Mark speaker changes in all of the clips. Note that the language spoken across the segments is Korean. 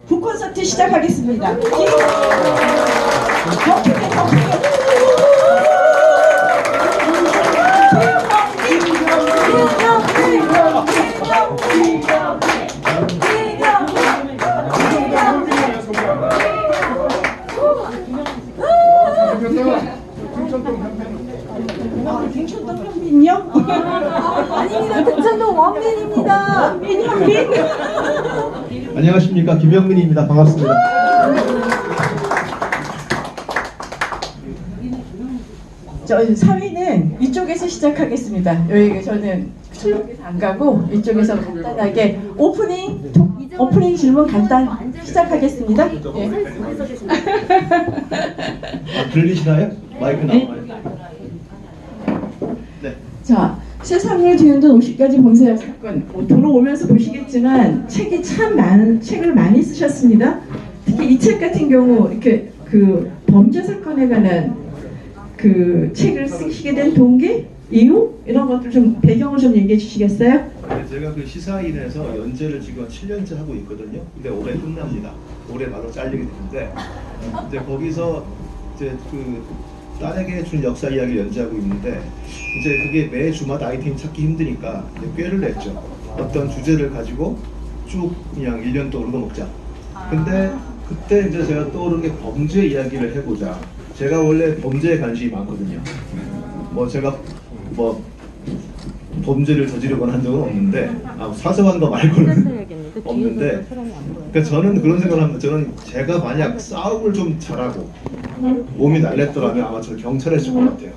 Speaker 1: 북콘서트 시작하겠습니다. 김천동 현빈요?
Speaker 2: 아닙니다. 김천동 원빈입니다.
Speaker 1: 현빈 현빈.
Speaker 3: 안녕하십니까, 김영민입니다. 반갑습니다.
Speaker 1: 저 사회는 이쪽에서 시작하겠습니다. 여기 저는 저쪽에서 안 가고 이쪽에서 간단하게 오프닝 질문 간단 시작하겠습니다. 예.
Speaker 3: 들리시나요? 마이크 나와요. 네.
Speaker 1: 자, 세상을 뒤흔든 50가지 범죄 사건. 돌아오면서 보시겠지만 책을 많이 쓰셨습니다. 특히 이 책 같은 경우 이렇게 그 범죄 사건에 관한 그 책을 쓰시게 된 동기, 이유 이런 것들 좀 배경을 좀 얘기해 주시겠어요?
Speaker 3: 네, 제가 그 시사인에서 연재를 지금 7년째 하고 있거든요. 근데 올해 끝납니다. 올해 바로 잘리게 되는데 이제 거기서 이제 그 딸에게 준 역사 이야기를 연재하고 있는데 이제 그게 매 주마다 아이템 찾기 힘드니까 이제 꾀를 냈죠. 어떤 주제를 가지고 쭉 그냥 1년 동안 먹자. 근데 그때 이제 제가 떠오른 게 범죄 이야기를 해보자. 제가 원래 범죄에 관심이 많거든요. 뭐 제가 뭐 범죄를 저지르거나 한 적은 없는데 사소한 거 말고는 없는데 그러니까 저는 그런 생각을 합니다. 저는 제가 만약 싸움을 좀 잘하고 몸이 날랬더라면 아마 저는 경찰을 했을 것 같아요.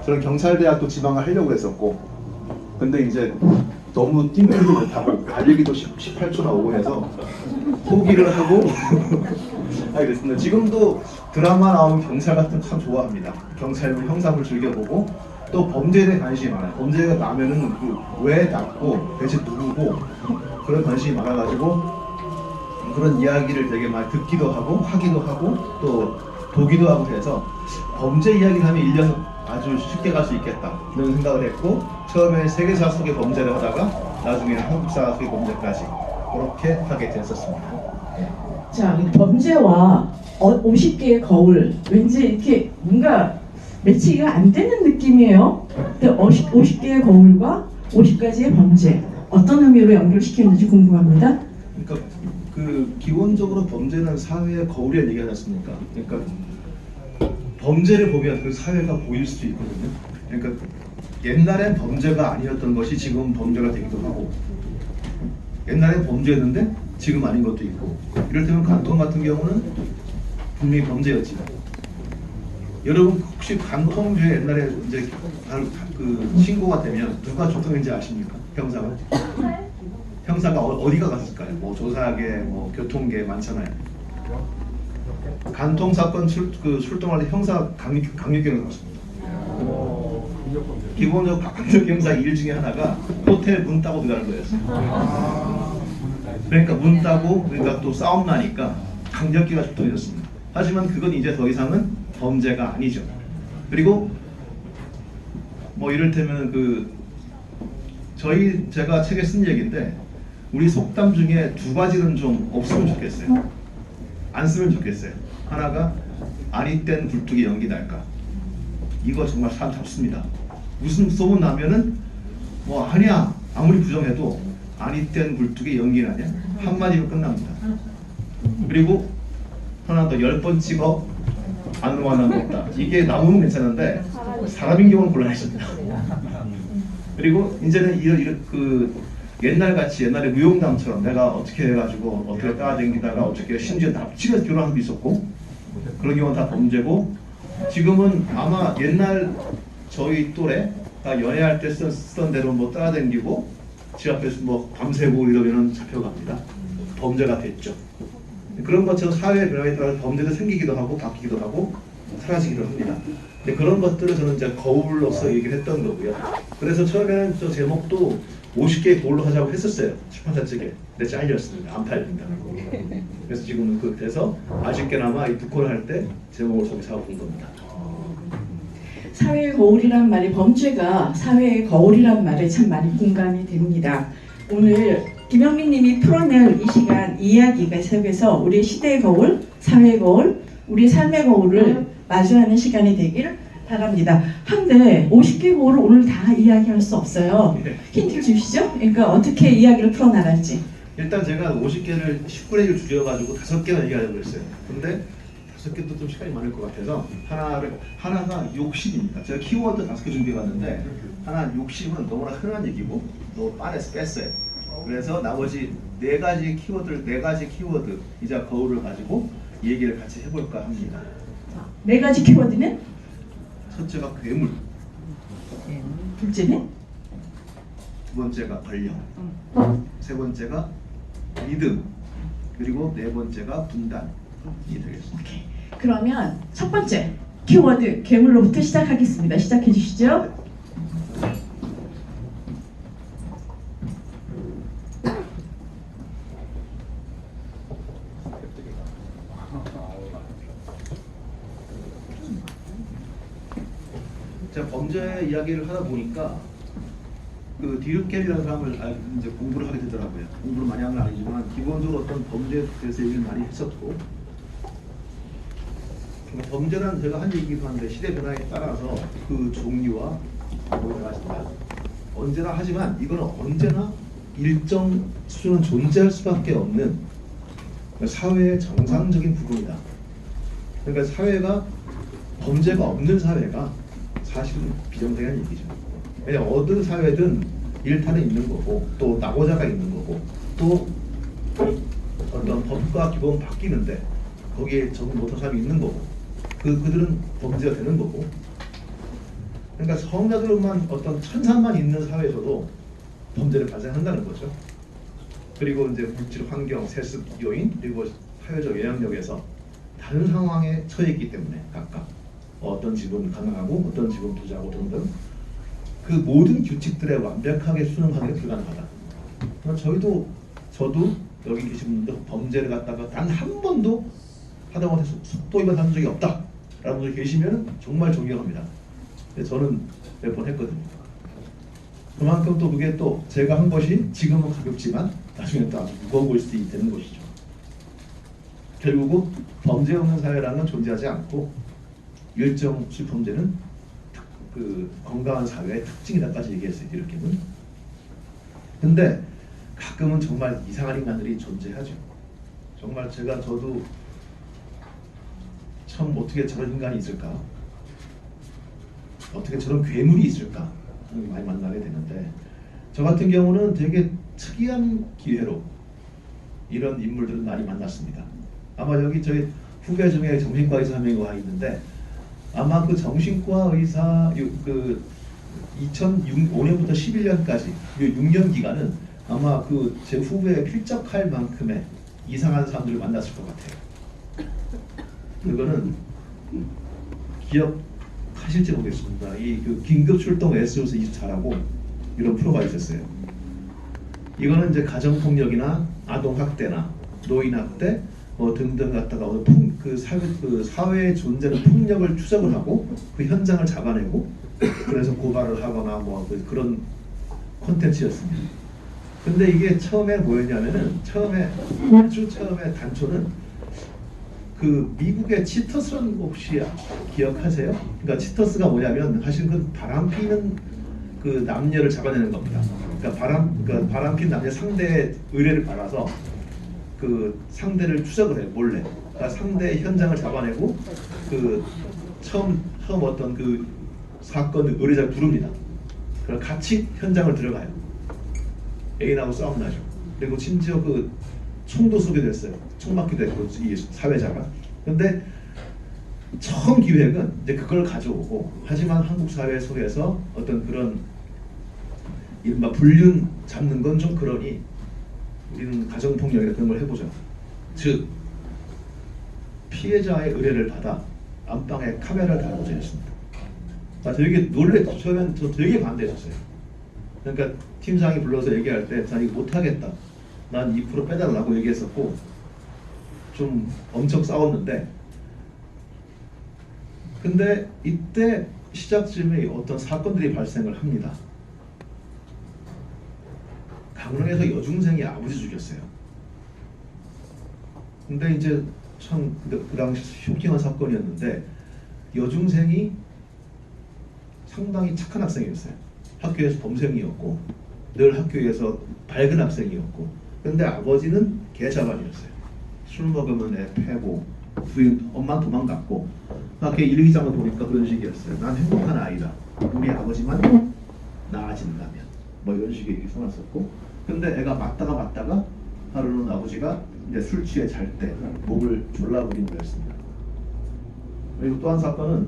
Speaker 3: 저는 경찰대학도 지망을 하려고 했었고 근데 이제 너무 뛰지도 못하고 달리기도 18초 나오고 해서 포기를 하고 그랬습니다. 지금도 드라마 나오는 경찰 같은 거 참 좋아합니다. 경찰 형사물 즐겨보고 또 범죄에 대해 관심이 많아요. 범죄가 나면은 왜 났고 대체 누구고 그런 관심이 많아가지고 그런 이야기를 되게 많이 듣기도 하고 하기도 하고 또 보기도 하고 해서 범죄 이야기를 하면 1년 아주 쉽게 갈 수 있겠다 이런 생각을 했고 처음에 세계사 속의 범죄를 하다가 나중에는 한국사 속의 범죄까지 그렇게 하게 됐었습니다.
Speaker 1: 자, 범죄와 50개의 거울 왠지 이렇게 뭔가 매치가 안 되는 느낌이에요. 근데 50개의 거울과 50가지의 범죄 어떤 의미로 연결시켰는지 궁금합니다.
Speaker 3: 그러니까 그 기본적으로 범죄는 사회의 거울이라는 얘기 하지 않습니까? 그러니까 범죄를 보면 그 사회가 보일 수 있거든요. 그러니까 옛날엔 범죄가 아니었던 것이 지금 범죄가 되기도 하고 옛날엔 범죄였는데 지금 아닌 것도 있고 이를테면 간통 같은 경우는 분명히 범죄였지만 여러분 혹시 간통죄 옛날에 이제 그 신고가 되면 누가 조통인지 아십니까? 형사가? 형사가 어디가 갔을까요? 뭐 조사계, 뭐 교통계 많잖아요. 간통 사건 출동할 때 형사 강력경을 갔습니다. 기본적으로 강력경사 일 중에 하나가 호텔 문 따고 들어가는 거였어요. 그러니까 문 따고 그러니까 또 싸움 나니까 강력기가 출동했습니다. 하지만 그건 이제 더 이상은 범죄가 아니죠. 그리고 뭐 이를테면 제가 책에 쓴 얘기인데 우리 속담 중에 두 가지는 좀 없으면 좋겠어요. 안 쓰면 좋겠어요. 하나가 아니 땐 굴뚝에 연기 날까. 이거 정말 참 잡습니다. 무슨 소문 나면은 뭐 아니야 아무리 부정해도 아니 땐 굴뚝에 연기 나냐 한마디로 끝납니다. 그리고 하나 더 10번 찍어 안 완화됐다. 이게 나오면 괜찮은데 사람인 경우는 곤란해집니다. 그리고 이제는 옛날 같이 옛날에 무용담처럼 내가 어떻게 해가지고 어떻게 따라다니다가 어떻게 심지어 납치해서 결혼한 것도 있었고 그런 경우는 다 범죄고 지금은 아마 옛날 저희 또래 다 연애할 때 쓰던 대로 뭐 따라다니고 집 앞에서 뭐 밤새고 이러면은 잡혀갑니다. 범죄가 됐죠. 그런 것처럼 사회의 변화에 따라 범죄도 생기기도 하고 바뀌기도 하고 사라지기도 합니다. 근데 그런 것들을 저는 이제 거울로서 얘기를 했던 거고요. 그래서 처음에는 저 제목도 50개의 거울로 하자고 했었어요. 출판사 측에. 근데 잘렸습니다. 안 팔립니다. 그래서 지금은 그래서 아쉽게나마 이 두 콜을 할 때 제목을 거기서 하고 온 겁니다.
Speaker 1: 사회의 거울이란 말이 범죄가 사회의 거울이란 말에 참 많이 공감이 됩니다. 오늘 김영민 님이 풀어낼 이 시간 이야기가 속에서 우리 시대의 거울, 사회의 거울, 우리 삶의 거울을 마주하는 시간이 되길 바랍니다. 한데 50개 거울을 오늘 다 이야기할 수 없어요.
Speaker 3: 네.
Speaker 1: 힌트를 주시죠. 그러니까 어떻게 이야기를 풀어나갈지.
Speaker 3: 일단 제가 50개를 10분의 1을 줄여가지고 5개만 얘기하려고 했어요. 근데 5개도 좀 시간이 많을 것 같아서 하나가 욕심입니다. 제가 키워드 5개 준비해봤는데 하나 욕심은 너무나 흔한 얘기고 너무 빠르게 뺐어요. 그래서 나머지 4가지 키워드이자 거울을 가지고 얘기를 같이 해볼까 합니다.
Speaker 1: 4가지 키워드는?
Speaker 3: 첫째가 괴물,
Speaker 1: 둘째는?
Speaker 3: 두 번째가 권력, 세 번째가 믿음, 그리고 네 번째가 분단이 되겠습니다.
Speaker 1: 오케이. 그러면 첫 번째 키워드 괴물로부터 시작하겠습니다. 시작해 주시죠.
Speaker 3: 제가 범죄 이야기를 하다 보니까 그 디르켈이라는 사람을 이제 공부를 하게 되더라고요. 공부를 많이 한 건 아니지만 기본적으로 어떤 범죄에 대해서 얘기를 많이 했었고, 범죄란 제가 한 얘기도 한데 시대 변화에 따라서 그 종류와 뭐가 있습니다. 언제나 하지만 이거는 언제나 일정 수준은 존재할 수밖에 없는 사회의 정상적인 부분이다. 그러니까 사회가 범죄가 없는 사회가 사실은 비정상한 얘기죠. 왜냐면 어느 사회든 일탈은 있는 거고 또 낙오자가 있는 거고 또 어떤 법과 기본 바뀌는데 거기에 적응 못한 사람이 있는 거고 그들은 범죄가 되는 거고, 그러니까 성자들만 어떤 천사만 있는 사회에서도 범죄를 발생한다는 거죠. 그리고 이제 물질 환경, 세습 요인, 그리고 사회적 영향력에서 다른 상황에 처해 있기 때문에 각각 어떤 집은 가난하고 어떤 집은 부자고 등등 그 모든 규칙들에 완벽하게 순응하는 게 불가능하다. 저도 여기 계신 분들 범죄를 갖다가 단 한 번도 하다못해 속도 위반한 적이 없다라는 분들 계시면 정말 존경합니다. 저는 몇 번 했거든요. 그만큼 또 그게 또 제가 한 것이 지금은 가볍지만 나중에 또 아주 무거워 보일 수 있는 것이죠. 결국은 범죄 없는 사회라는 건 존재하지 않고 일정 수 범죄는 그 건강한 사회의 특징이다까지 얘기했어요. 이렇게는. 근데 가끔은 정말 이상한 인간들이 존재하죠. 정말 저도 참 어떻게 저런 인간이 있을까? 어떻게 저런 괴물이 있을까? 많이 만나게 되는데 저 같은 경우는 되게 특이한 기회로 이런 인물들을 많이 만났습니다. 아마 여기 저희 후배 중에 정신과 의사 한 명이 와 있는데 아마 그 정신과 의사 그 2005년부터 11년까지 이 6년 기간은 아마 그 제 후배에 필적할 만큼의 이상한 사람들을 만났을 것 같아요. 그거는 기억하실지 모르겠습니다. 이 그 긴급 출동 SOS 24라고 이런 프로가 있었어요. 이거는 이제 가정 폭력이나 아동 학대나 노인 학대 등등 갖다가 그 사회에 존재하는 폭력을 추적을 하고 그 현장을 잡아내고 그래서 고발을 하거나 그런 콘텐츠였습니다. 근데 이게 처음에 뭐였냐면은 아주 처음에 단초는 그 미국의 치터스라는 거 혹시 기억하세요? 그러니까 치터스가 뭐냐면 사실 그 바람 피는 그 남녀를 잡아내는 겁니다. 그러니까 바람 피는 남녀 상대의 의뢰를 받아서 그 상대를 추적을 해요, 몰래. 그러니까 상대의 현장을 잡아내고 그 처음 어떤 그 사건 의뢰자를 부릅니다. 그럼 같이 현장을 들어가요. 애인하고 싸움 나죠. 그리고 심지어 그 총도 쏘게 됐어요. 총 맞기도 했고 이 사회자가. 근데 처음 기획은 이제 그걸 가져오고, 하지만 한국 사회 속에서 어떤 그런 이른바 불륜 잡는 건 좀 그러니 우리는 가정폭력이나 그런 걸 해보자. 즉 피해자의 의뢰를 받아 안방에 카메라를 달고자 했습니다. 되게 놀랬죠. 처음엔 저 되게 반대했었어요. 그러니까 팀장이 불러서 얘기할 때 난 이거 못하겠다, 난 2% 빼달라고 얘기했었고 좀 엄청 싸웠는데, 근데 이때 시작쯤에 어떤 사건들이 발생을 합니다. 강릉에서 여중생이 아버지 죽였어요. 근데 이제 참 그 당시 쇼킹한 사건이었는데 여중생이 상당히 착한 학생이었어요. 학교에서 범생이었고 늘 학교에서 밝은 학생이었고, 근데 아버지는 개자반이었어요. 술 먹으면 애 패고 부인 엄마 도망갔고, 학교 일기장을 보니까 그런 식이었어요. 난 행복한 아이다. 우리 아버지만 나아진다면 뭐 이런 식의 얘기 써놨었고, 근데 애가 맞다가 하루는 아버지가 이제 술 취해 잘 때 목을 졸라버린 거였습니다. 그리고 또 한 사건은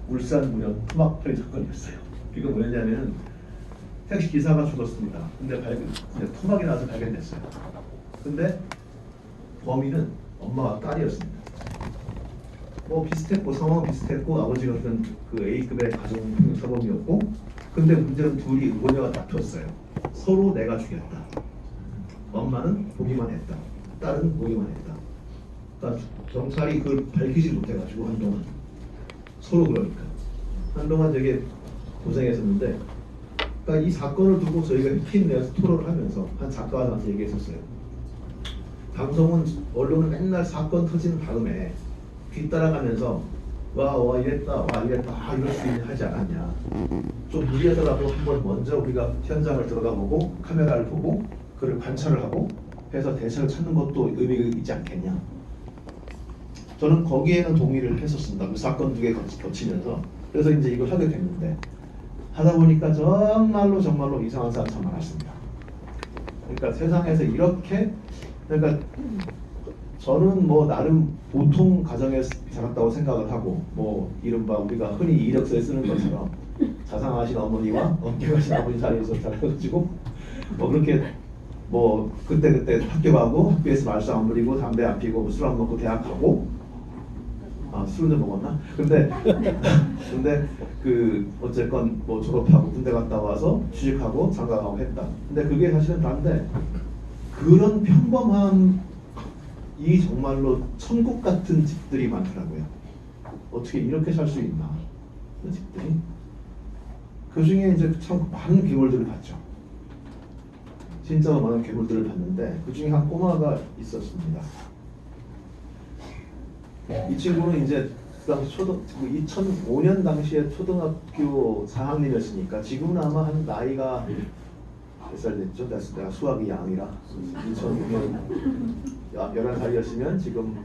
Speaker 3: 울산 무령 토막살인 사건이었어요. 이거 뭐였냐면 택시 기사가 죽었습니다. 근데 토막이 나서 발견됐어요. 근데 범인은 엄마와 딸이었습니다. 뭐 비슷했고 상황 비슷했고 아버지 같은 그 A급의 가정 사범이었고, 근데 문제는 둘이 의견이 다퉜어요. 서로 내가 죽였다. 엄마는 보기만 했다. 딸은 보기만 했다. 그러니까 경찰이 그걸 밝히지 못해가지고 한동안 서로 그러니까 한동안 되게 고생했었는데, 그러니까 이 사건을 두고 저희가 흰 내에서 토론을 하면서 한 작가가 저한테 얘기했었어요. 방송은 언론은 맨날 사건 터지는 다음에 뒤따라가면서 와 이랬다 이럴 수 있냐 하지 않았냐. 좀 무리하더라도 한번 먼저 우리가 현장을 들어가 보고 카메라를 보고 그를 관찰을 하고 해서 대책을 찾는 것도 의미가 있지 않겠냐. 저는 거기에는 동의를 했었습니다. 그 사건 두 개 겹치면서. 그래서 이제 이걸 하게 됐는데, 하다 보니까 정말로 이상한 사람 참 많았습니다. 그러니까 세상에서 이렇게, 그러니까 저는 뭐 나름 보통 가정에 자랐다고 생각을 하고, 뭐 이른바 우리가 흔히 이력서에 쓰는 것처럼 자상하신 어머니와 엄격하신 아버지 사이에서 자라가지고 뭐 그렇게 뭐 그때 학교 가고 학교에서 말썽 안 부리고 담배 안 피고 술 안 먹고 대학 가고, 술은 좀 먹었나? 근데 그 어쨌건 뭐 졸업하고 군대 갔다 와서 취직하고 장가가고 했다. 근데 그게 사실은 다른데, 그런 평범한 이 정말로 천국 같은 집들이 많더라고요. 어떻게 이렇게 살 수 있나, 그 집들이. 그 중에 이제 참 많은 괴물들을 봤죠. 진짜 많은 괴물들을 봤는데 그 중에 한 꼬마가 있었습니다. 이 친구는 이제 그 당시 2005년 당시에 초등학교 4학년이었으니까 지금은 아마 한 나이가 몇 살 됐죠? 내가 수학이 양이라 2005년 11살이었으면 지금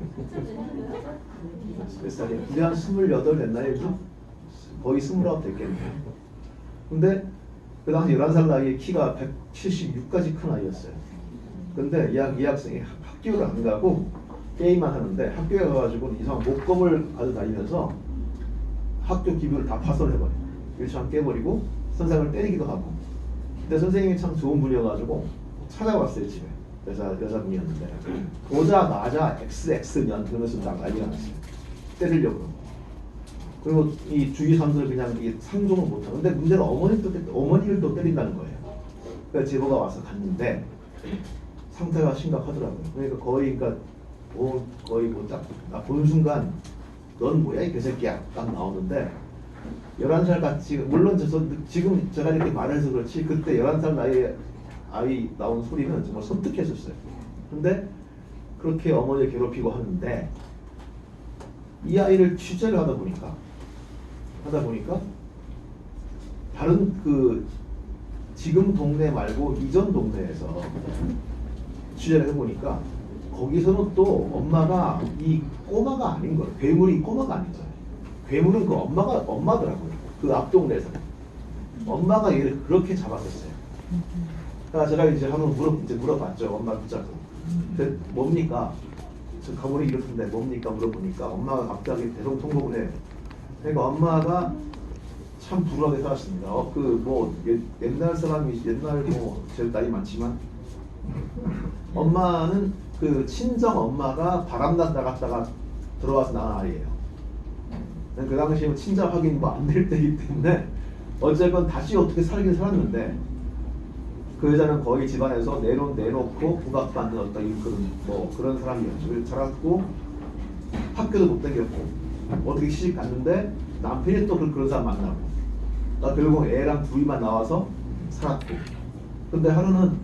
Speaker 3: 몇 살이야? 이제 한 28 됐나요? 거의 29 됐겠네요. 근데 그 당시 11살 나이에 키가 176까지 큰 아이였어요. 근데 이 학생이 학교를 안 가고 게임만 하는데, 학교에 가가지고 이상한 목검을 가지고 다니면서 학교 기부를 다 파손해버려요. 일창 깨버리고 선생님을 때리기도 하고. 근데 선생님이 참 좋은 분이어가지고 찾아왔어요. 집에 여자분이었는데 보자마자 XX년 그러면서 막 난리가 났어요. 때리려고. 그리고 이 주위 사람들은 그냥 이게 상종을 못하고. 근데 문제는 어머니를 또 때린다는 거예요. 그래서 제보가 와서 갔는데 상태가 심각하더라고요. 그러니까 거의 나 보는 순간 넌 뭐야 이 개새끼야 딱 나오는데, 11살 같이, 물론 지금 제가 이렇게 말해서 그렇지 그때 11살 나이에 아이 나온 소리는 정말 섬뜩했었어요. 근데 그렇게 어머니를 괴롭히고 하는데, 이 아이를 취재를 하다 보니까 다른 그 지금 동네 말고 이전 동네에서 취재를 해보니까 거기서는 또 엄마가 이 꼬마가 아닌 거예요. 괴물이 꼬마가 아니잖아요. 괴물은 그 엄마더라고요. 그 앞 동네에서 엄마가 얘를 그렇게 잡았었어요. 그러니까 제가 이제 한번 물어봤죠. 엄마 붙잡고. 근데 뭡니까? 저 가문이 이렇던데 뭡니까? 물어보니까 엄마가 갑자기 대성통곡을 해요. 그러니까 엄마가 참 불우하게 살았습니다. 옛날 사람이 제일 나이 많지만 엄마는 그 친정 엄마가 바람난 나갔다가 들어와서 낳은 아이예요. 그 당시에 친자 확인 안 될 때이기 때문에 어쨌건 다시 어떻게 살긴 살았는데, 그 여자는 거의 집안에서 내놓고 부각받는 어떤 그런 사람이었죠. 자랐고 학교도 못 다녔고 어떻게 시집 갔는데 남편이 또 그런 사람 만나고, 결국 애랑 둘이만 나와서 살았고.
Speaker 4: 근데 하루는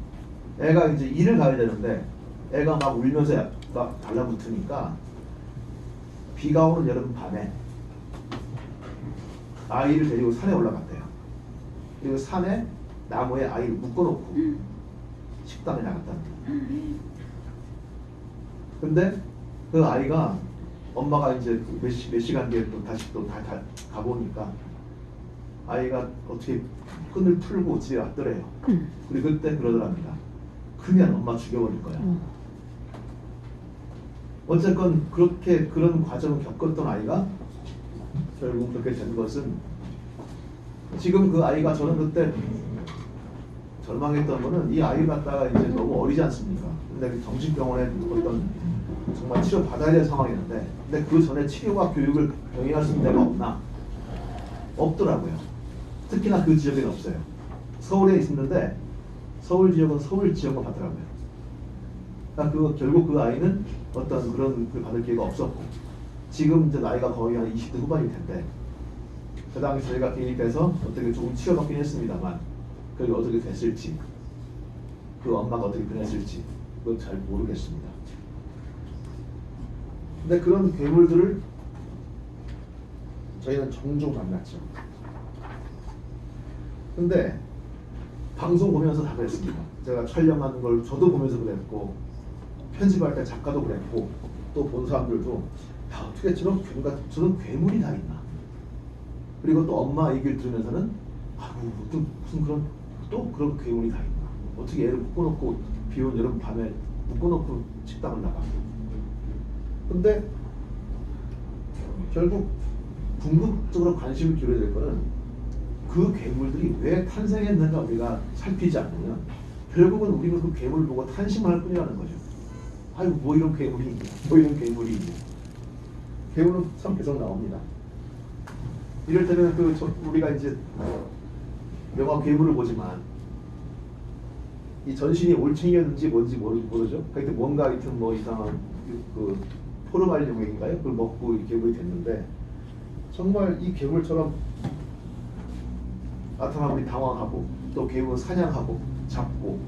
Speaker 4: 애가 이제 일을 가야 되는데 애가 막 울면서 막 달라붙으니까 비가 오는 여름 밤에 아이를 데리고 산에 올라갔대요. 그리고 산에 나무에 아이를 묶어놓고 식당에 나갔답니다. 근데 그 아이가 엄마가 이제 몇 시간 뒤에 또 다시 또 가보니까 아이가 어떻게 끈을 풀고 집에 왔더래요. 그리고 그때 그러더랍니다. 크면 엄마 죽여버릴 거야. 어쨌건 그렇게 그런 과정을 겪었던 아이가 결국 그렇게 된 것은 지금 그 아이가 저는 그때 절망했던 거는 이 아이를 갖다가 이제 너무 어리지 않습니까? 근데 그 정신병원에 어떤 정말 치료 받아야 될 상황이었는데 근데 그 전에 치료와 교육을 병행할 수 있는 데가 없나? 없더라고요. 특히나 그 지역에는 없어요. 서울에 있었는데 서울 지역은 서울 지역만 받더라고요. 그러니까 결국 그 아이는 어떤 그런 걸 받을 기회가 없었고 지금 이제 나이가 거의 한 20대 후반일 텐데 그 당시 저희가 개입해서 어떻게 조금 치료받긴 했습니다만 그게 어떻게 됐을지 그 엄마가 어떻게 변했을지 그건 잘 모르겠습니다. 근데 그런 괴물들을 저희는 종종 만났죠. 근데 방송 보면서 다 그랬습니다. 제가 촬영하는 걸 저도 보면서 그랬고 편집할 때 작가도 그랬고 또 본 사람들도 야, 어떻게 저런 괴물이 다 있나. 그리고 또 엄마 얘기를 들으면서는 아유 무슨 그런 괴물이 다 있나. 어떻게 애를 묶어놓고 비온 여름 밤에 묶어놓고 식당을 나가. 근데 결국 궁극적으로 관심을 기울여야 될 거는 그 괴물들이 왜 탄생했는가 우리가 살피지 않으면 결국은 우리는 그 괴물을 보고 탄심할 뿐이라는 거죠. 아유 뭐 이런 괴물이 있냐, 뭐 이런 괴물이 있냐. 괴물은 참 계속 나옵니다. 이럴 때는 우리가 이제 영화 괴물을 보지만 이 전신이 올챙이였는지 뭔지 모르죠. 하여튼 뭔가 하여튼 뭐 이상한 그 포르말륨인가요? 그걸 먹고 이 괴물이 됐는데 정말 이 괴물처럼 나타나면 우리 당황하고 또 괴물 사냥하고 잡고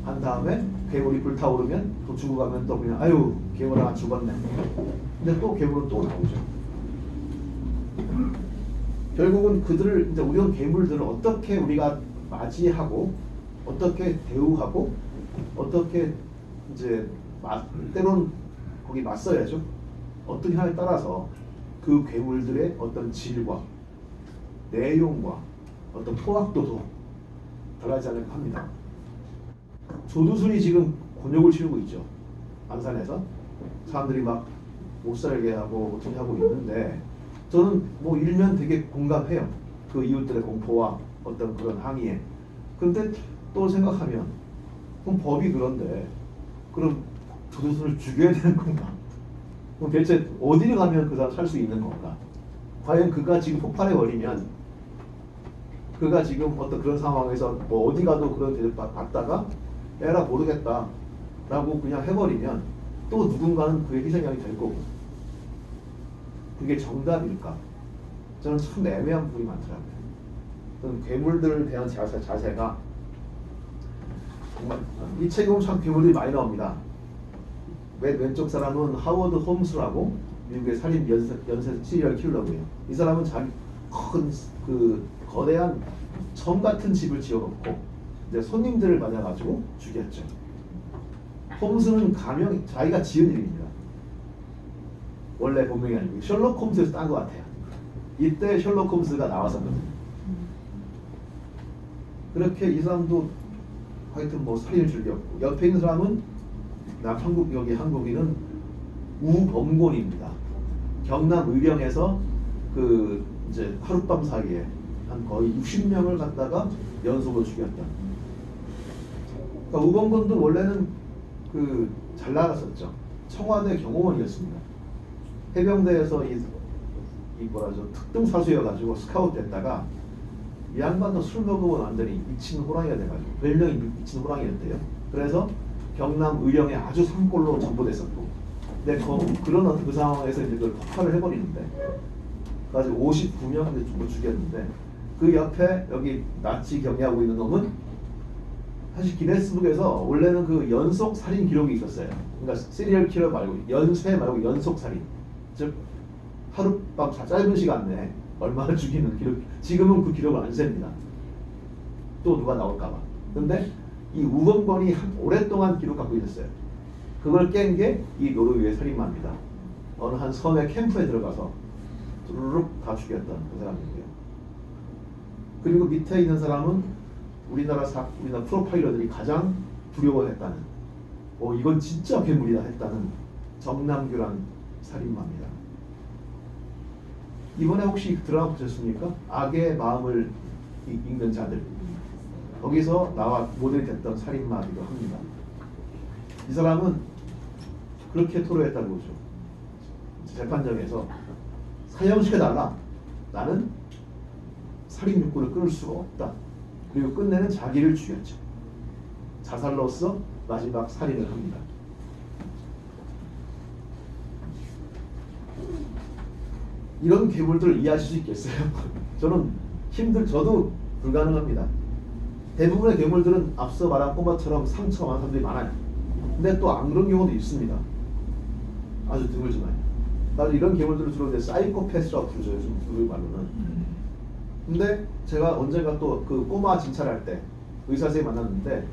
Speaker 4: 한 다음에 괴물이 불타오르면 또 죽어가면 또 그냥 아유 괴물아 죽었네. 근데 또 괴물은 또 나오죠. 결국은 그들을 이제 우리는 괴물들을 어떻게 우리가 맞이하고 어떻게 대우하고 어떻게 이제 때론 거기 맞서야죠. 어떻게 하냐에 따라서 그 괴물들의 어떤 질과 내용과 어떤 포악도도 달라지지 않을까 합니다. 조두순이 지금 곤욕을 치르고 있죠. 안산에서 사람들이 막 못 살게 하고 어떻게 하고 있는데 저는 뭐 일면 되게 공감해요. 그 이웃들의 공포와 어떤 그런 항의에. 근데 또 생각하면 그럼 법이 그런데 그럼 조두순을 죽여야 되는 건가? 그럼 대체 어디를 가면 그 사람 살 수 있는 건가? 과연 그가 지금 폭발해버리면 그가 지금 어떤 그런 상황에서 뭐 어디 가도 그런 대접 받다가 에라 모르겠다 라고 그냥 해버리면 또 누군가는 그의 희생양이 될 거고 그게 정답일까? 저는 참 애매한 부분이 많더라고요. 저는 괴물들에 대한 자세가 정말 이 책에 보면 참 괴물들이 많이 나옵니다. 맨 왼쪽 사람은 하워드 홈스라고 미국의 살인 연쇄 시리얼 킬러고요. 이 사람은 자기 큰 그 거대한 점 같은 집을 지어놓고 이제 손님들을 맞아가지고 죽였죠. 홈스는 자기가 지은 이름입니다. 원래 본명이 아니고 셜록 홈스에서 딴 것 같아요. 이때 셜록 홈스가 나왔었거든요. 그렇게 이 사람도 하여튼 뭐 살인을 즐겼고 옆에 있는 사람은 여기 한국인은 우범곤입니다. 경남 의령에서 그 이제 하룻밤 사이에 한 거의 60명을 갖다가 연속으로 죽였다. 그러니까 우범곤도 원래는 잘 나갔었죠. 청와대 경호원이었습니다. 해병대에서 이 특등 사수여가지고 스카우트 됐다가 이 양반도 술 먹으면 완전히 미친 호랑이가 돼가지고 별명이 미친 호랑이였대요. 그래서 경남 의령에 아주 산골로 전보됐었고, 근데 그 상황에서 이제 그걸 폭발을 해버리는데, 그래가지고 59명 죽였는데 그 옆에 여기 나치 경위하고 있는 놈은 사실 기네스북에서 원래는 그 연속 살인 기록이 있었어요. 그러니까 시리얼 킬러 말고 연쇄 말고 연속 살인. 즉 하룻밤 짧은 시간 내에 얼마나 죽이는 기록. 지금은 그 기록을 안 셉니다. 또 누가 나올까봐. 근데 이 우범건이 오랫동안 기록 갖고 있었어요. 그걸 깬 게 이 노르웨이 살인마입니다. 어느 한 섬의 캠프에 들어가서 뚜루룩 다 죽였던 그 사람이고요. 그리고 밑에 있는 사람은 우리나라 프로파일러들이 가장 두려워했다는, 이건 진짜 괴물이다 했다는 정남규란 살인마입니다. 이번에 혹시 드라마 보셨습니까? 악의 마음을 읽는 자들. 거기서 나와 모델이 됐던 살인마이기도 합니다. 이 사람은 그렇게 토로했다는 거죠. 재판정에서 사형시켜달라. 나는 살인 욕구를 끊을 수가 없다. 그리고 끝내는 자기를 죽였죠. 자살로서 마지막 살인을 합니다. 이런 괴물들을 이해하실 수 있겠어요? 저도 불가능합니다. 대부분의 괴물들은 앞서 말한 꼬마처럼 상처가 많은 사람들이 많아요. 근데 또 안 그런 경우도 있습니다. 아주 드물지만. 나도 이런 괴물들을 주로 이제 사이코패스라고 부르죠. 요즘 그 말로는. 근데 제가 언젠가 또 그 꼬마 진찰할 때 의사 선생님 만났는데,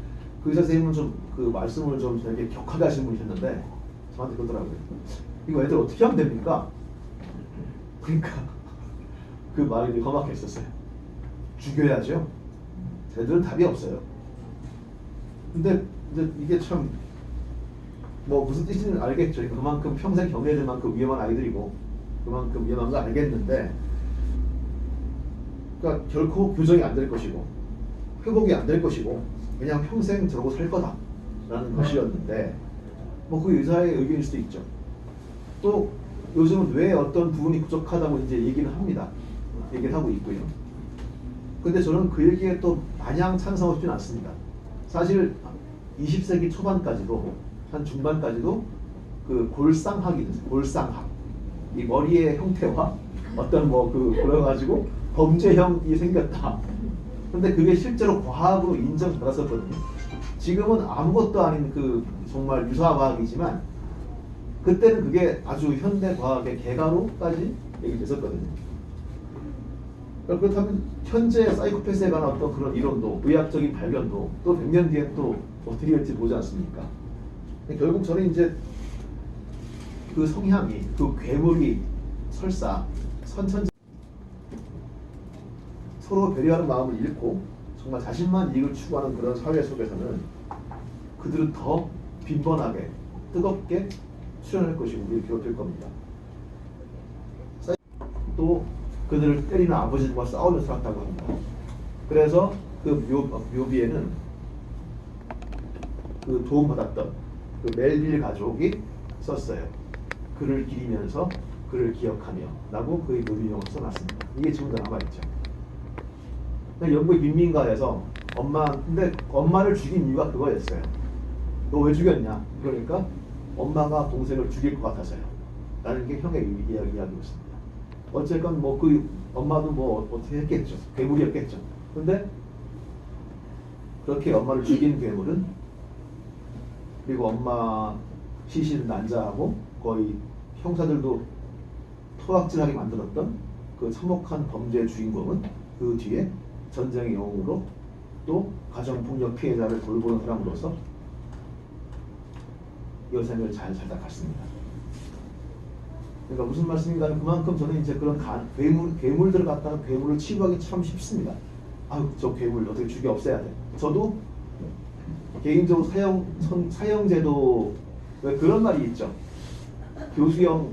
Speaker 4: 그 의사 선생님은 좀 그 말씀을 좀 되게 격하게 하신 분이셨는데 저한테 그러더라고요. 이거 애들 어떻게 하면 됩니까? 그러니까 그 말이 험악했었어요. 죽여야죠. 애들은 답이 없어요. 근데 이제 이게 참 무슨 뜻인지는 알겠죠. 그만큼 평생 경험해야 될 만큼 위험한 아이들이고 그만큼 위험한 거 알겠는데, 그러니까 결코 교정이 안 될 것이고 회복이 안 될 것이고 그냥 평생 저러고 살 거다라는 것이었는데, 그 의사의 의견일 수도 있죠. 또 요즘은 왜 어떤 부분이 부족하다고 이제 얘기는 합니다. 얘기를 하고 있고요. 근데 저는 그 얘기에 또 마냥 찬성하고 싶지는 않습니다. 사실 20세기 초반까지도 한 중반까지도 그 골상학이 있어요. 골상학. 이 머리의 형태와 어떤 그래가지고 범죄형이 생겼다. 근데 그게 실제로 과학으로 인정받았었거든요. 지금은 아무것도 아닌 그 정말 유사과학이지만 그때는 그게 아주 현대 과학의 개가로까지 얘기됐었거든요. 그렇다면 현재 사이코패스에 관한 어떤 그런 이론도, 의학적인 발견도 또 100년 뒤에 또 어떻게 될지 보지 않습니까? 결국 저는 이제 그 성향이, 그 괴물이 설사 선천적 서로 배려하는 마음을 잃고 정말 자신만 이익을 추구하는 그런 사회 속에서는 그들은 더 빈번하게 뜨겁게 출현할 것이고 우리를 괴롭힐 겁니다. 또 그들을 때리는 아버지들과 싸우면서 살았다고 합니다. 그래서 그 묘비에는 그 도움받았던 그 멜빌 가족이 썼어요. 그를 기리면서 그를 기억하며 라고 그의 묘비명을 써놨습니다. 이게 지금도 남아있죠. 영국 민민가에서 근데 엄마를 죽인 이유가 그거였어요. 너 왜 죽였냐? 그러니까 엄마가 동생을 죽일 것 같아서요. 라는 게 형의 이야기였습니다. 어쨌건 그 엄마도 어떻게 했겠죠. 괴물이었겠죠. 근데 그렇게 엄마를 죽인 괴물은, 그리고 엄마 시신을 난자하고 거의 형사들도 토악질하게 만들었던 그 참혹한 범죄의 주인공은 그 뒤에 전쟁의 영웅으로 또 가정폭력 피해자를 돌보는 사람으로서 여생을 잘 살다 갔습니다. 그러니까 무슨 말씀인가 하면 그만큼 저는 이제 그런 괴물들 갖다가 괴물을 치부하기 참 쉽습니다. 저 괴물 어떻게 죽여 없애야 돼. 저도 개인적으로 사형제도, 왜 그런 말이 있죠. 교수형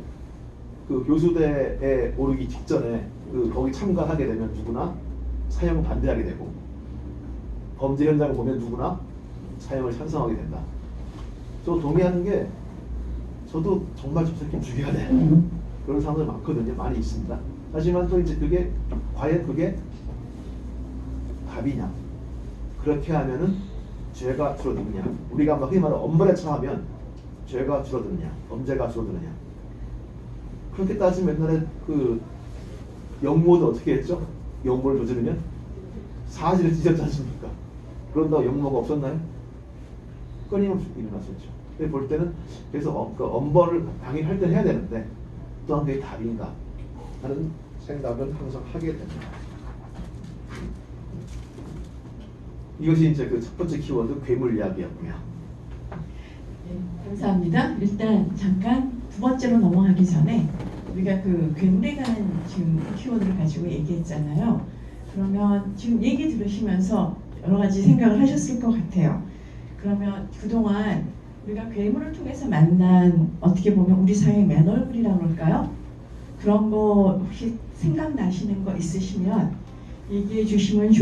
Speaker 4: 그 교수대에 오르기 직전에 거기 참가하게 되면 누구나 사형을 반대하게 되고, 범죄 현장을 보면 누구나 사형을 찬성하게 된다. 저 동의하는 게, 저도 정말 저 새끼 죽여야 돼. 그런 사람들 많거든요. 많이 있습니다. 하지만 또 이제 과연 그게 답이냐? 그렇게 하면은 죄가 줄어드느냐? 우리가 흔히 말하는 엄브레차 하면 죄가 줄어드느냐? 범죄가 줄어드느냐? 그렇게 따지면 옛날에 그 영모도 어떻게 했죠? 영모를 저지르면 사지를 찢었지 않습니까? 그런다고 영모가 없었나요? 끊임없이 일어났었죠. 근데 볼 때는 그래서 그 엄벌을 당연히 할 때 해야 되는데 또한 그게 답인가 하는 생각을 항상 하게 됩니다. 이것이 이제 그 첫 번째 키워드 괴물 이야기였고요.
Speaker 1: 네, 감사합니다. 일단 잠깐 두 번째로 넘어가기 전에 우리가 그 괴물에 관한 지금 키워드를 가지고 얘기했잖아요. 그러면 지금 얘기 들으시면서 여러 가지 생각을 하셨을 것 같아요. 그러면 그동안 우리가 괴물을 통해서 만난 어떻게 보면 우리 사회의 맨얼굴이라고 할까요? 그런 거 혹시 생각나시는 거 있으시면 얘기해 주시면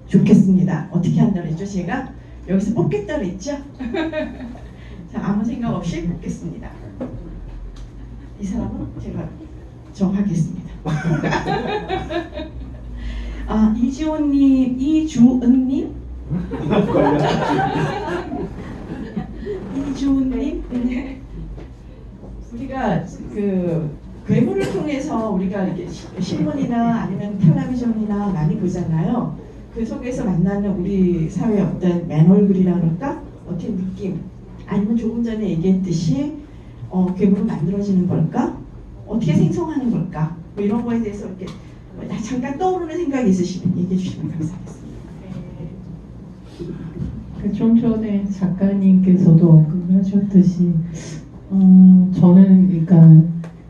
Speaker 1: 좋겠습니다. 어떻게 한다고 했죠? 제가 여기서 뽑겠다고 했죠? 자, 아무 생각 없이 뽑겠습니다. 이 사람은 제가 정하겠습니다. 아, 이주은님, 이주은님, 네. 우리가 그 괴물을 통해서 우리가 이렇게 신문이나 아니면 텔레비전이나 많이 보잖아요. 그 속에서 만나는 우리 사회의 어떤 맨얼굴이라 그럴까? 어떤 느낌? 아니면 조금 전에 얘기했듯이 괴물은 만들어지는 걸까? 어떻게 생성하는 걸까? 뭐 이런 거에 대해서 이렇게 잠깐 떠오르는 생각이 있으시면 얘기해 주시면 감사하겠습니다.
Speaker 5: 좀 전에 작가님께서도 언급을 하셨듯이 저는 그러니까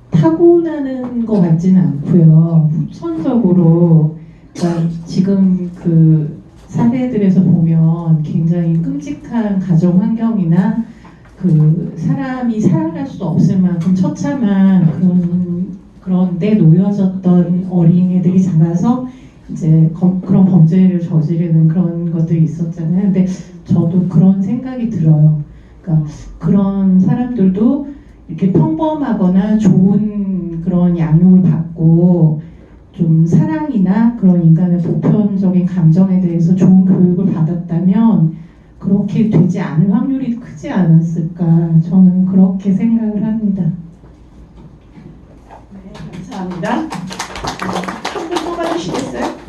Speaker 5: 타고나는 것 같지는 않고요. 후천적으로 그러니까 지금 그 사례들에서 보면 굉장히 끔찍한 가정 환경이나 그 사람이 살아갈 수 없을 만큼 처참한 그런데 놓여졌던 어린애들이 자라서 이제 그런 범죄를 저지르는 그런 것들이 있었잖아요. 근데 저도 그런 생각이 들어요. 그러니까 그런 사람들도 이렇게 평범하거나 좋은 그런 양육을 받고 좀 사랑이나 그런 인간의 보편적인 감정에 대해서 좋은 교육을 받았다면 그렇게 되지 않을 확률이 크지 않았을까 저는 그렇게 생각을 합니다.
Speaker 1: 네, 감사합니다. 한 분 뽑아주시겠어요?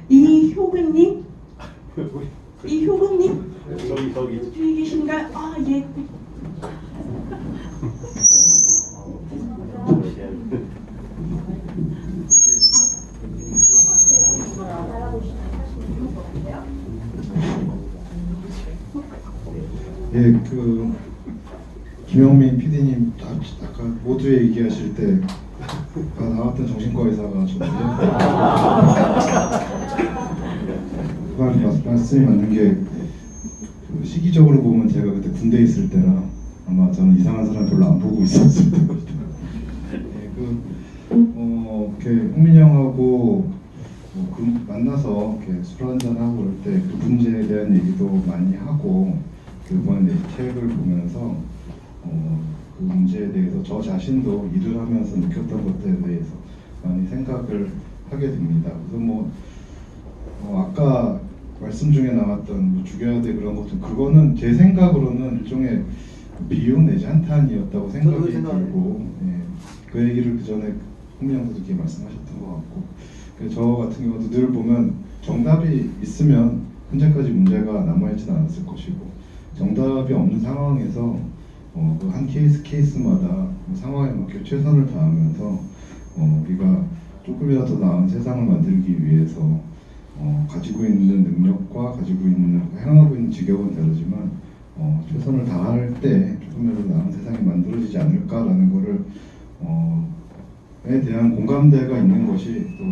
Speaker 1: 이효근님? 이효근님?
Speaker 3: 저기
Speaker 1: 뒤에 계신가? 아, 예.
Speaker 6: 예, 그 김영민 PD님 아까 모두 얘기하실 때 나왔던 정신과 의사가 저는요. 그 말씀이 맞는 게그 시기적으로 보면 제가 그때 군대에 있을 때라 아마 저는 이상한 사람 별로 안 보고 있었을 때거든요. 이렇게 홍민이 형하고 만나서 이렇게 술 한잔 하고 그럴 때 그 문제에 대한 얘기도 많이 하고 그번에 책을 보면서 그 문제에 대해서 저 자신도 일을 하면서 느꼈던 것들에 대해서 많이 생각을 하게 됩니다. 그래서 아까 말씀 중에 나왔던 죽여야 돼 그런 것도 그거는 제 생각으로는 일종의 비유 내지 한탄이었다고 생각이 들고 그 얘기를 그 전에 홍민 형도 그렇게 말씀하셨던 것 같고 저 같은 경우도 늘 보면 정답이 있으면 현재까지 문제가 남아있지는 않았을 것이고 정답이 없는 상황에서 그 한 케이스마다 상황에 맞게 최선을 다하면서 우리가 조금이라도 더 나은 세상을 만들기 위해서 가지고 있는 능력과 가지고 있는 행하고 있는 직역은 다르지만 최선을 다할 때 조금이라도 나은 세상이 만들어지지 않을까라는 거를 에 대한 공감대가 있는 것이 또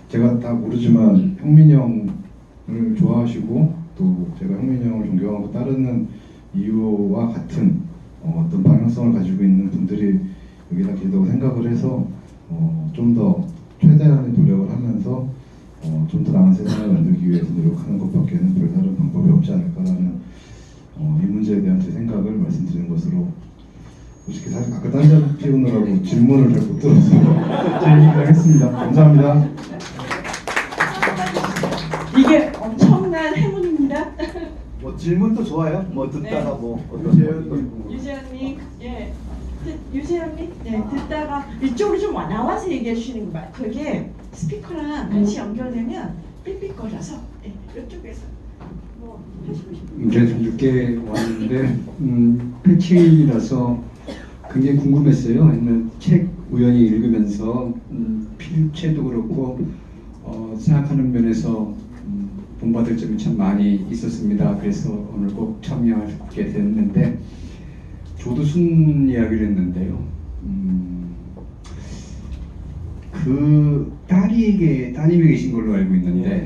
Speaker 6: 제가 다 모르지만 형민이 형을 좋아하시고 또 제가 형민이 형을 존경하고 따르는 이유와 같은 어떤 방향성을 가지고 있는 분들이 여기다 계시다고 생각을 해서 좀 더 최대한의 노력을 하면서 좀 더 나은 세상을 만들기 위해서 노력하는 것밖에는 별다른 방법이 없지 않을까라는 이 문제에 대한 제 생각을 말씀드리는 것으로 솔직히 사실 아까 딴지 피우느라고 질문을 잘 못 들었어요. 제 얘기를 하겠습니다. 감사합니다.
Speaker 1: 이게 엄청난 행운입니다.
Speaker 4: 뭐 질문도 좋아요. 뭐 듣다가
Speaker 1: 네.
Speaker 4: 뭐 어떤
Speaker 1: 유재현님, 예. 유세현님, 네, 듣다가 이쪽으로 좀 나와서 얘기해 주시는 거 봐. 그게 스피커랑 같이 연결되면 삑삑거려서 이쪽에서 뭐 하시고 싶은
Speaker 7: 이제 좀 늦게 왔는데 패치라서 굉장히 궁금했어요. 하여튼 책 우연히 읽으면서 필체도 그렇고 생각하는 면에서 본받을 점이 참 많이 있었습니다. 그래서 오늘 꼭 참여하게 됐는데 조두순 이야기를 했는데요. 그 따님이 계신 걸로 알고 있는데